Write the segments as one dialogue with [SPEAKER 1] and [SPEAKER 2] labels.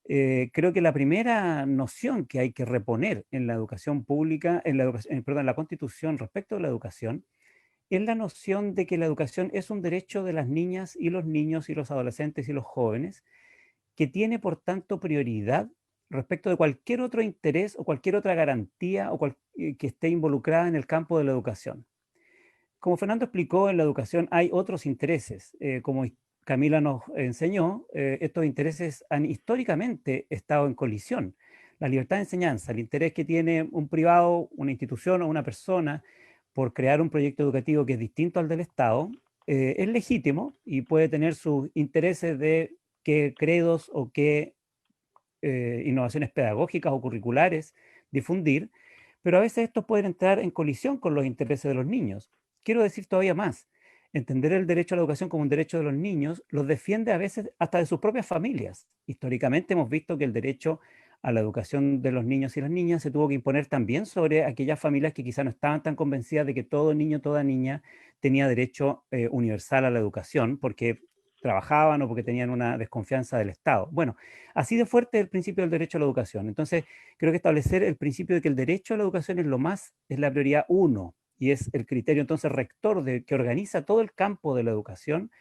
[SPEAKER 1] Creo que la primera noción que hay que reponer en la educación pública, perdón, en la Constitución respecto de la educación, es la noción de que la educación es un derecho de las niñas y los niños y los adolescentes y los jóvenes, que tiene por tanto prioridad respecto de cualquier otro interés o cualquier otra garantía que esté involucrada en el campo de la educación. Como Fernando explicó, en la educación hay otros intereses. Como Camila nos enseñó, estos intereses han históricamente estado en colisión. La libertad de enseñanza, el interés que tiene un privado, una institución o una persona por crear un proyecto educativo que es distinto al del Estado, es legítimo y puede tener sus intereses de qué credos o qué innovaciones pedagógicas o curriculares difundir, pero a veces estos pueden entrar en colisión con los intereses de los niños. Quiero decir todavía más, entender el derecho a la educación como un derecho de los niños los defiende a veces hasta de sus propias familias. Históricamente hemos visto que el derecho a la educación de los niños y las niñas se tuvo que imponer también sobre aquellas familias que quizá no estaban tan convencidas de que todo niño, toda niña tenía derecho universal a la educación, porque trabajaban o porque tenían una desconfianza del Estado. Bueno, así de fuerte es el principio del derecho a la educación. Entonces, creo que establecer el principio de que el derecho a la educación es lo más, es la prioridad uno, y es el criterio entonces rector que organiza todo el campo de la educación,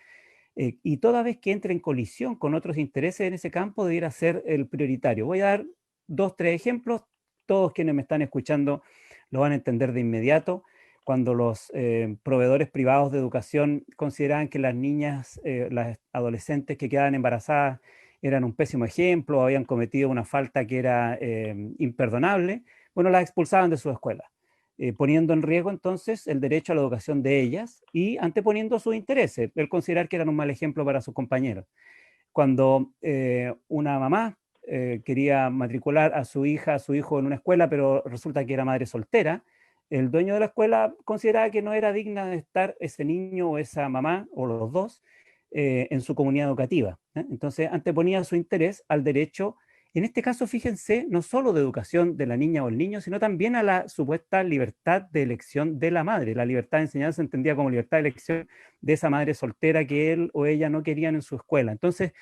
[SPEAKER 1] y toda vez que entre en colisión con otros intereses en ese campo, debiera ser el prioritario. Voy a dar dos, tres ejemplos, todos quienes me están escuchando lo van a entender de inmediato. Cuando los proveedores privados de educación consideraban que las niñas, las adolescentes que quedaban embarazadas eran un pésimo ejemplo, habían cometido una falta que era imperdonable, bueno, las expulsaban de su escuela, poniendo en riesgo entonces el derecho a la educación de ellas y anteponiendo sus intereses, el considerar que eran un mal ejemplo para sus compañeros. Cuando una mamá quería matricular a su hija, a su hijo en una escuela, pero resulta que era madre soltera, el dueño de la escuela consideraba que no era digna de estar ese niño o esa mamá, o los dos, en su comunidad educativa. Entonces anteponía su interés al derecho, en este caso, fíjense, no solo de educación de la niña o el niño, sino también a la supuesta libertad de elección de la madre. La libertad de enseñanza se entendía como libertad de elección de esa madre soltera que él o ella no querían en su escuela. Entonces,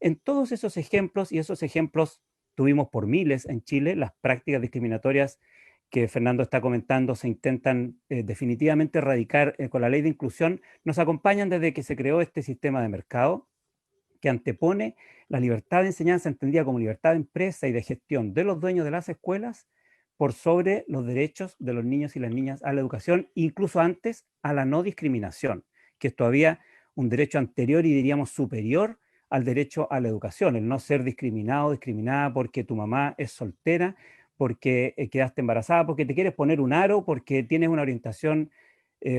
[SPEAKER 1] en todos esos ejemplos, y esos ejemplos tuvimos por miles en Chile, las prácticas discriminatorias que Fernando está comentando se intentan definitivamente erradicar con la ley de inclusión, nos acompañan desde que se creó este sistema de mercado que antepone la libertad de enseñanza entendida como libertad de empresa y de gestión de los dueños de las escuelas por sobre los derechos de los niños y las niñas a la educación, incluso antes a la no discriminación, que es todavía un derecho anterior y diríamos superior al derecho a la educación, el no ser discriminado, discriminada porque tu mamá es soltera, porque quedaste embarazada, porque te quieres poner un aro, porque tienes una orientación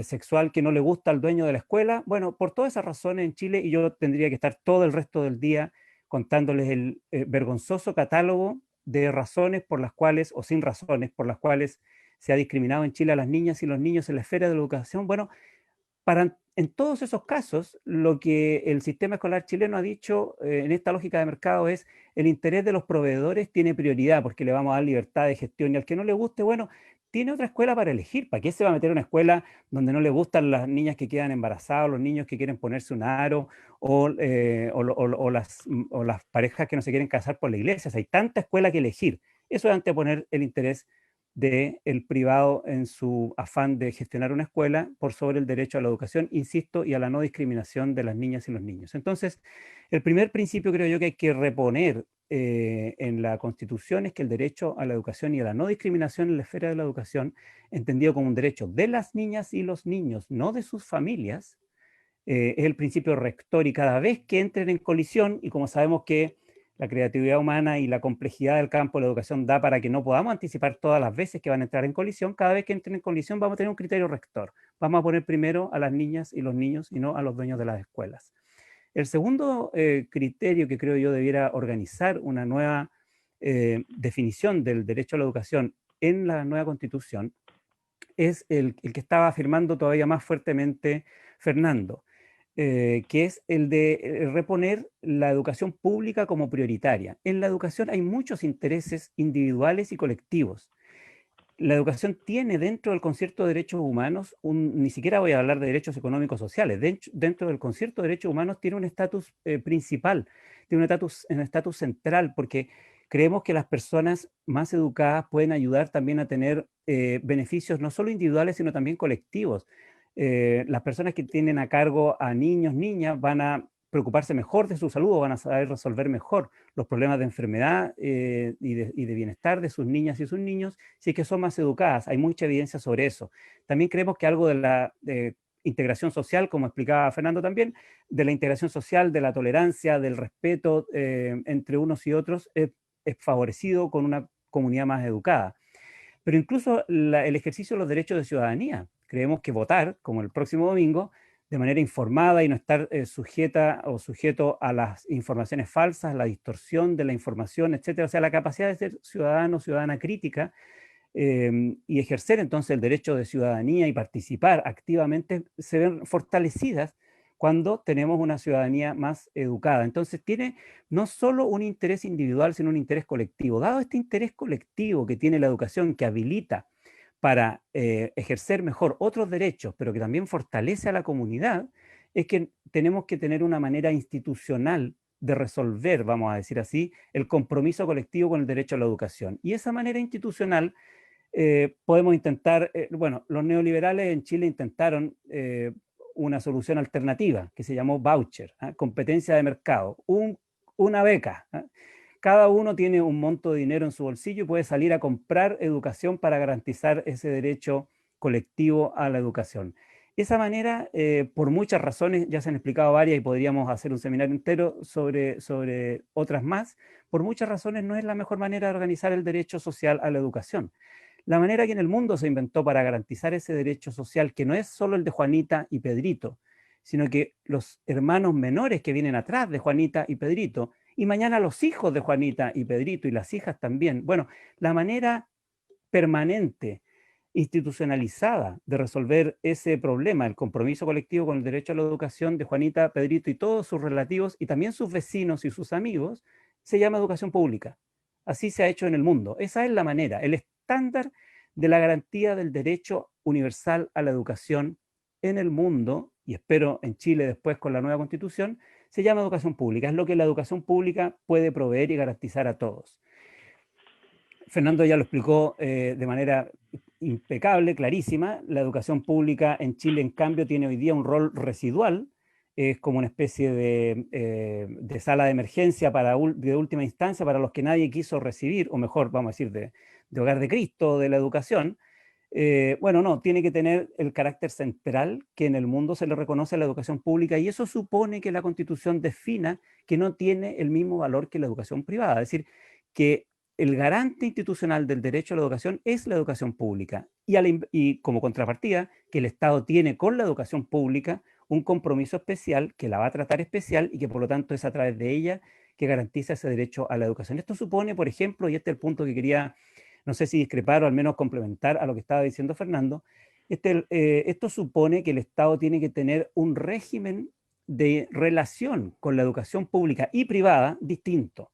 [SPEAKER 1] sexual que no le gusta al dueño de la escuela. Bueno, por todas esas razones en Chile, y yo tendría que estar todo el resto del día contándoles el vergonzoso catálogo de razones por las cuales, o sin razones, por las cuales se ha discriminado en Chile a las niñas y los niños en la esfera de la educación. Bueno, en todos esos casos, lo que el sistema escolar chileno ha dicho en esta lógica de mercado es el interés de los proveedores tiene prioridad porque le vamos a dar libertad de gestión y al que no le guste, bueno, tiene otra escuela para elegir. ¿Para qué se va a meter a una escuela donde no le gustan las niñas que quedan embarazadas, los niños que quieren ponerse un aro o las parejas que no se quieren casar por la iglesia? O sea, hay tanta escuela que elegir. Eso es anteponer el interés del privado en su afán de gestionar una escuela por sobre el derecho a la educación, insisto, y a la no discriminación de las niñas y los niños. Entonces, el primer principio creo yo que hay que reponer en la Constitución es que el derecho a la educación y a la no discriminación en la esfera de la educación, entendido como un derecho de las niñas y los niños, no de sus familias, es el principio rector y cada vez que entren en colisión, y como sabemos que la creatividad humana y la complejidad del campo de la educación da para que no podamos anticipar todas las veces que van a entrar en colisión, cada vez que entren en colisión vamos a tener un criterio rector. Vamos a poner primero a las niñas y los niños y no a los dueños de las escuelas. El segundo criterio que creo yo debiera organizar una nueva definición del derecho a la educación en la nueva constitución es el que estaba afirmando todavía más fuertemente Fernando, que es el de reponer la educación pública como prioritaria. En la educación hay muchos intereses individuales y colectivos. La educación tiene dentro del concierto de derechos humanos, ni siquiera voy a hablar de derechos económicos sociales, dentro del concierto de derechos humanos tiene un estatus principal, tiene un estatus central, porque creemos que las personas más educadas pueden ayudar también a tener beneficios no solo individuales, sino también colectivos. Las personas que tienen a cargo a niños, niñas, van a preocuparse mejor de su salud o van a saber resolver mejor los problemas de enfermedad y de bienestar de sus niñas y sus niños, si es que son más educadas. Hay mucha evidencia sobre eso. También creemos que algo de la integración social, como explicaba Fernando también, de la integración social, de la tolerancia, del respeto entre unos y otros, es favorecido con una comunidad más educada. Pero incluso el ejercicio de los derechos de ciudadanía. Creemos que votar, como el próximo domingo, de manera informada y no estar sujeta o sujeto a las informaciones falsas, la distorsión de la información, etcétera. O sea, la capacidad de ser ciudadano, ciudadana crítica y ejercer entonces el derecho de ciudadanía y participar activamente se ven fortalecidas cuando tenemos una ciudadanía más educada. Entonces tiene no solo un interés individual, sino un interés colectivo. Dado este interés colectivo que tiene la educación, que habilita para ejercer mejor otros derechos, pero que también fortalece a la comunidad, es que tenemos que tener una manera institucional de resolver, vamos a decir así, el compromiso colectivo con el derecho a la educación. Y esa manera institucional podemos intentar, bueno, los neoliberales en Chile intentaron una solución alternativa que se llamó voucher, competencia de mercado, una beca. Cada uno tiene un monto de dinero en su bolsillo y puede salir a comprar educación para garantizar ese derecho colectivo a la educación. Esa manera, por muchas razones, ya se han explicado varias y podríamos hacer un seminario entero sobre otras más, por muchas razones no es la mejor manera de organizar el derecho social a la educación. La manera que en el mundo se inventó para garantizar ese derecho social, que no es solo el de Juanita y Pedrito, sino que los hermanos menores que vienen atrás de Juanita y Pedrito, y mañana los hijos de Juanita y Pedrito y las hijas también. Bueno, la manera permanente, institucionalizada de resolver ese problema, el compromiso colectivo con el derecho a la educación de Juanita, Pedrito y todos sus relativos, y también sus vecinos y sus amigos, se llama educación pública. Así se ha hecho en el mundo. Esa es la manera, el estándar de la garantía del derecho universal a la educación en el mundo, y espero en Chile después con la nueva constitución, se llama educación pública. Es lo que la educación pública puede proveer y garantizar a todos. Fernando ya lo explicó de manera impecable, clarísima. La educación pública en Chile, en cambio, tiene hoy día un rol residual. Es como una especie de sala de emergencia de última instancia para los que nadie quiso recibir, o mejor, vamos a decir, de hogar de Cristo, de la educación. Bueno, no, tiene que tener el carácter central que en el mundo se le reconoce a la educación pública, y eso supone que la Constitución defina que no tiene el mismo valor que la educación privada. Es decir, que el garante institucional del derecho a la educación es la educación pública, y como contrapartida, que el Estado tiene con la educación pública un compromiso especial, que la va a tratar especial y que por lo tanto es a través de ella que garantiza ese derecho a la educación. Esto supone, por ejemplo, y este es el punto que quería, no sé si discrepar o al menos complementar a lo que estaba diciendo Fernando, esto supone que el Estado tiene que tener un régimen de relación con la educación pública y privada distinto.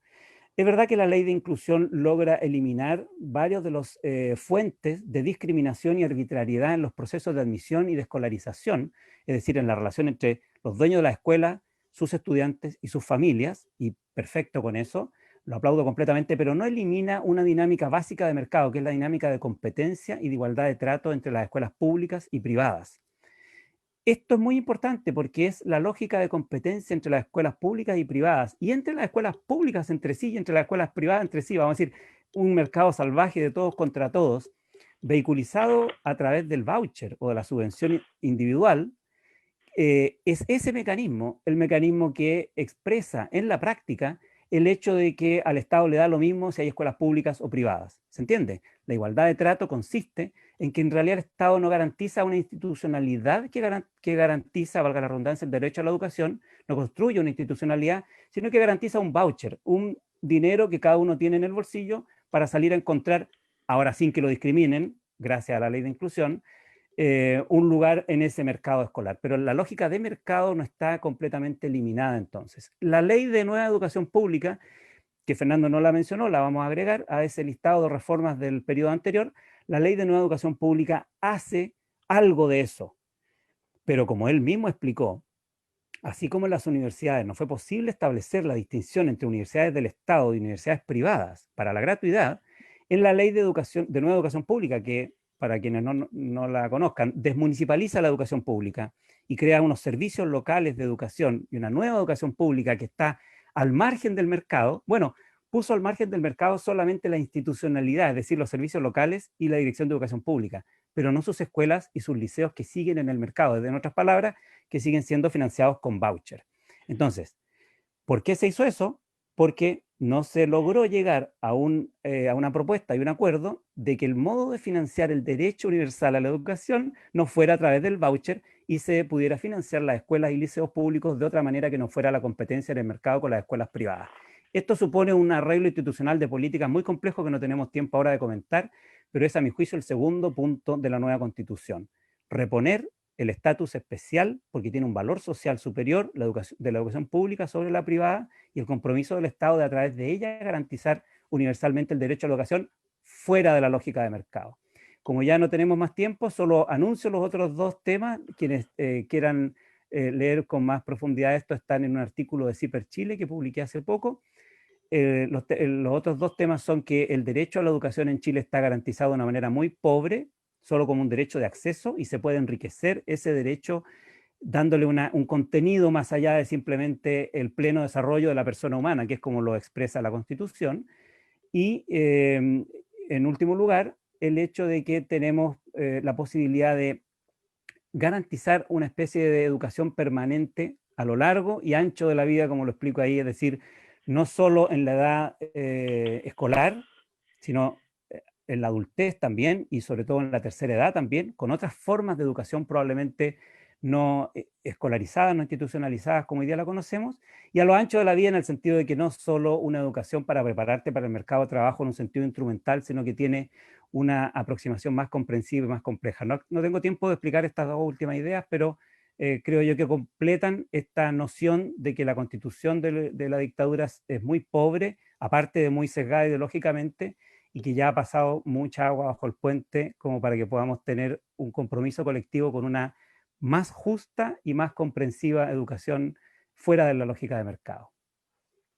[SPEAKER 1] Es verdad que la ley de inclusión logra eliminar varios de los fuentes de discriminación y arbitrariedad en los procesos de admisión y de escolarización, es decir, en la relación entre los dueños de la escuela, sus estudiantes y sus familias, y perfecto con eso, lo aplaudo completamente, pero no elimina una dinámica básica de mercado, que es la dinámica de competencia y de igualdad de trato entre las escuelas públicas y privadas. Esto es muy importante porque es la lógica de competencia entre las escuelas públicas y privadas, y entre las escuelas públicas entre sí y entre las escuelas privadas entre sí, vamos a decir, un mercado salvaje de todos contra todos, vehiculizado a través del voucher o de la subvención individual. Es ese mecanismo el mecanismo que expresa en la práctica el hecho de que al Estado le da lo mismo si hay escuelas públicas o privadas. ¿Se entiende? La igualdad de trato consiste en que en realidad el Estado no garantiza una institucionalidad que garantiza, valga la redundancia, el derecho a la educación, no construye una institucionalidad, sino que garantiza un voucher, un dinero que cada uno tiene en el bolsillo para salir a encontrar, ahora sin que lo discriminen, gracias a la ley de inclusión, un lugar en ese mercado escolar. Pero la lógica de mercado no está completamente eliminada entonces. La ley de nueva educación pública, que Fernando no la mencionó, la vamos a agregar a ese listado de reformas del periodo anterior. La ley de nueva educación pública hace algo de eso, pero como él mismo explicó, Así como en las universidades no fue posible establecer la distinción entre universidades del Estado y universidades privadas para la gratuidad, en la ley de educación, de nueva educación pública, que para quienes no la conozcan, desmunicipaliza la educación pública y crea unos servicios locales de educación y una nueva educación pública que está al margen del mercado. Bueno, puso al margen del mercado solamente la institucionalidad, es decir, los servicios locales y la Dirección de Educación Pública, pero no sus escuelas y sus liceos que siguen en el mercado. En otras palabras, que siguen siendo financiados con voucher. Entonces, ¿por qué se hizo eso? Porque no se logró llegar a una propuesta y un acuerdo de que el modo de financiar el derecho universal a la educación no fuera a través del voucher y se pudiera financiar las escuelas y liceos públicos de otra manera que no fuera la competencia en el mercado con las escuelas privadas. Esto supone un arreglo institucional de políticas muy complejo que no tenemos tiempo ahora de comentar, pero es a mi juicio el segundo punto de la nueva constitución. Reponer el estatus especial, porque tiene un valor social superior de la educación pública sobre la privada, y el compromiso del Estado de a través de ella garantizar universalmente el derecho a la educación fuera de la lógica de mercado. Como ya no tenemos más tiempo, solo anuncio los otros dos temas. Quienes quieran leer con más profundidad esto están en un artículo de CIPER Chile que publiqué hace poco. Los otros dos temas son que el derecho a la educación en Chile está garantizado de una manera muy pobre, solo como un derecho de acceso, y se puede enriquecer ese derecho dándole un contenido más allá de simplemente el pleno desarrollo de la persona humana, que es como lo expresa la Constitución. Y en último lugar, el hecho de que tenemos la posibilidad de garantizar una especie de educación permanente a lo largo y ancho de la vida, como lo explico ahí, es decir, no solo en la edad escolar, sino en la adultez también y sobre todo en la tercera edad también, con otras formas de educación probablemente no escolarizadas, no institucionalizadas como hoy día la conocemos, y a lo ancho de la vida en el sentido de que no solo una educación para prepararte para el mercado de trabajo en un sentido instrumental, sino que tiene una aproximación más comprensiva y más compleja. No tengo tiempo de explicar estas dos últimas ideas, pero creo yo que completan esta noción de que la constitución de la dictadura es muy pobre, aparte de muy sesgada ideológicamente, y que ya ha pasado mucha agua bajo el puente como para que podamos tener un compromiso colectivo con una más justa y más comprensiva educación fuera de la lógica de mercado.